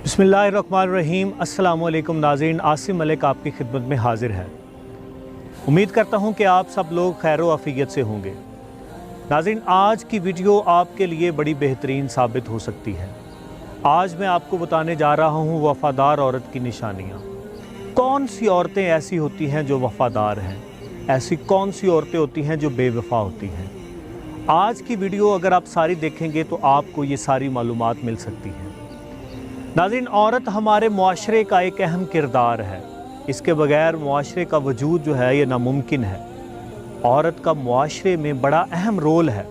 बिस्मिल्लाहिर्रहमानिर्रहीम। अस्सलामु अलैकुम नाज़रीन, आसिम मलिक आपकी खिदमत में हाजिर है। उम्मीद करता हूँ कि आप सब लोग खैर व आफियत से होंगे। नाज़रीन, आज की वीडियो आपके लिए बड़ी बेहतरीन साबित हो सकती है। आज मैं आपको बताने जा रहा हूँ वफ़ादार औरत की निशानियाँ। कौन सी औरतें ऐसी होती हैं जो वफ़ादार हैं, ऐसी कौन सी औरतें होती हैं जो बेवफ़ा होती हैं। आज की वीडियो अगर आप सारी देखेंगे तो आपको ये सारी मालूमात मिल सकती हैं। नाज़रीन, औरत हमारे मुआशरे का एक अहम किरदार है। इसके बगैर मुआशरे का वजूद जो है ये नामुमकिन है। औरत का मुआशरे में बड़ा अहम रोल है।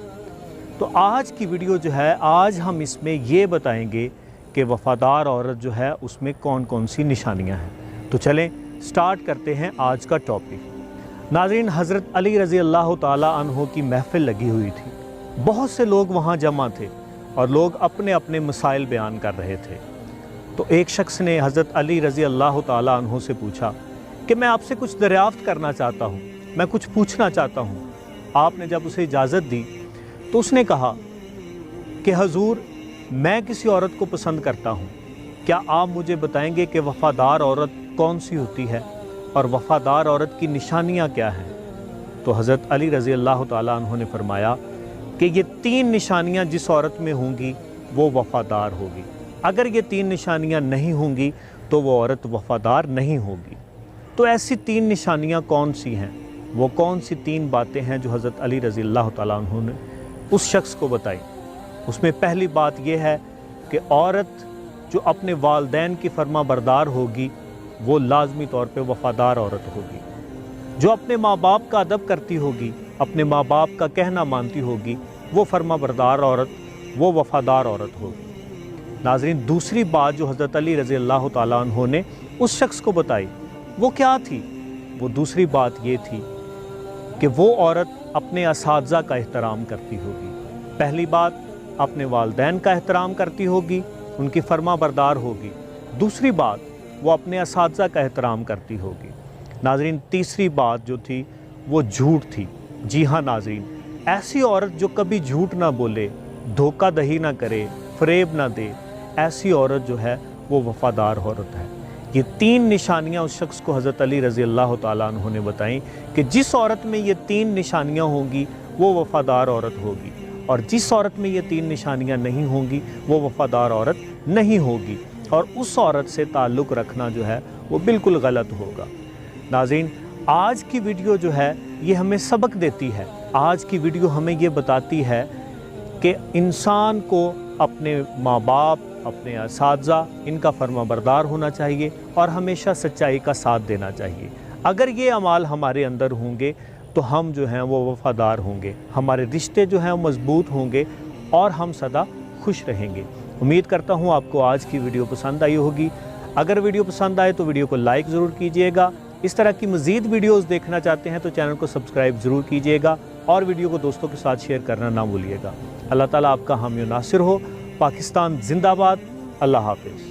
तो आज की वीडियो जो है, आज हम इसमें ये बताएंगे कि वफ़ादार औरत जो है उसमें कौन कौन सी निशानियां हैं। तो चलें स्टार्ट करते हैं आज का टॉपिक। नाज़रीन, हज़रत अली रज़ी अल्लाह ताला अन्हो की महफ़िल लगी हुई थी। बहुत से लोग वहाँ जमा थे और लोग अपने अपने मसाइल बयान कर रहे थे। तो एक शख्स ने हज़रत अली रज़ी अल्लाह ताला अन्हो से पूछा कि मैं आपसे कुछ दरियाफ़्त करना चाहता हूँ, मैं कुछ पूछना चाहता हूँ। आपने जब उसे इजाज़त दी तो उसने कहा कि हजूर, मैं किसी औरत को पसंद करता हूँ, क्या आप मुझे बताएंगे कि वफ़ादार औरत कौन सी होती है और वफ़ादार औरत की निशानियाँ क्या हैं। तो हज़रत अली रज़ी अल्लाह ताला अन्हो ने फरमाया कि ये 3 निशानियाँ जिस औरत में होंगी वो वफ़ादार होगी। अगर ये 3 निशानियाँ नहीं होंगी तो वो औरत वफ़ादार नहीं होगी। तो ऐसी 3 निशानियाँ कौन सी हैं, वो कौन सी 3 बातें हैं जो हज़रत अली रज़ी अल्लाह ताला अन्हु ने उस शख्स को बताई। उसमें पहली बात यह है कि औरत जो अपने वालिदैन की फर्मा बरदार होगी वो लाजमी तौर पे वफ़ादार औरत होगी। जो अपने माँ बाप का अदब करती होगी, अपने माँ बाप का कहना मानती होगी, वो फर्मा बरदार औरत, वो वफ़ादार औरत होगी। नाज़रीन, दूसरी बात जो हज़रत अली रज़ी अल्लाह ताला अन्हु ने उस शख्स को बताई वो क्या थी? वो दूसरी बात ये थी कि वो औरत अपने असातिज़ा का एहतराम करती होगी। पहली बात, अपने वालिदैन का एहतराम करती होगी, उनकी फर्मा बरदार होगी। दूसरी बात, वो अपने असातिज़ा का एहतराम करती होगी। नाज़रीन, तीसरी बात जो थी वो झूठ थी। जी हाँ नाज़रीन, ऐसी औरत जो कभी झूठ ना बोले, धोखा दही ना करे, फ़रेब ना दे, ऐसी औरत जो है वो वफ़ादार औरत है। ये 3 निशानियाँ उस शख्स को हज़रत अली रज़ी अल्लाह ताला अन्हु ने बताई कि जिस औरत में ये 3 निशानियाँ होंगी वो वफ़ादार औरत होगी, और जिस औरत में ये 3 निशानियाँ नहीं होंगी वो वफ़ादार औरत नहीं होगी, और उस औरत से ताल्लुक़ रखना जो है वो बिल्कुल गलत होगा। नाज़रीन, आज की वीडियो जो है ये हमें सबक देती है। आज की वीडियो हमें ये बताती है कि इंसान को अपने माँ बाप, अपने असातिज़ा, इनका फर्मा बरदार होना चाहिए और हमेशा सच्चाई का साथ देना चाहिए। अगर ये अमाल हमारे अंदर होंगे तो हम जो हैं वो वफ़ादार होंगे, हमारे रिश्ते जो हैं वो मज़बूत होंगे और हम सदा खुश रहेंगे। उम्मीद करता हूँ आपको आज की वीडियो पसंद आई होगी। अगर वीडियो पसंद आए तो वीडियो को लाइक ज़रूर कीजिएगा। इस तरह की मज़ीद वीडियोज़ देखना चाहते हैं तो चैनल को सब्सक्राइब ज़रूर कीजिएगा और वीडियो को दोस्तों के साथ शेयर करना ना भूलिएगा। अल्लाह ताला आपका हामी नासिर हो। पाकिस्तान जिंदाबाद। अल्लाह हाफ़िज़।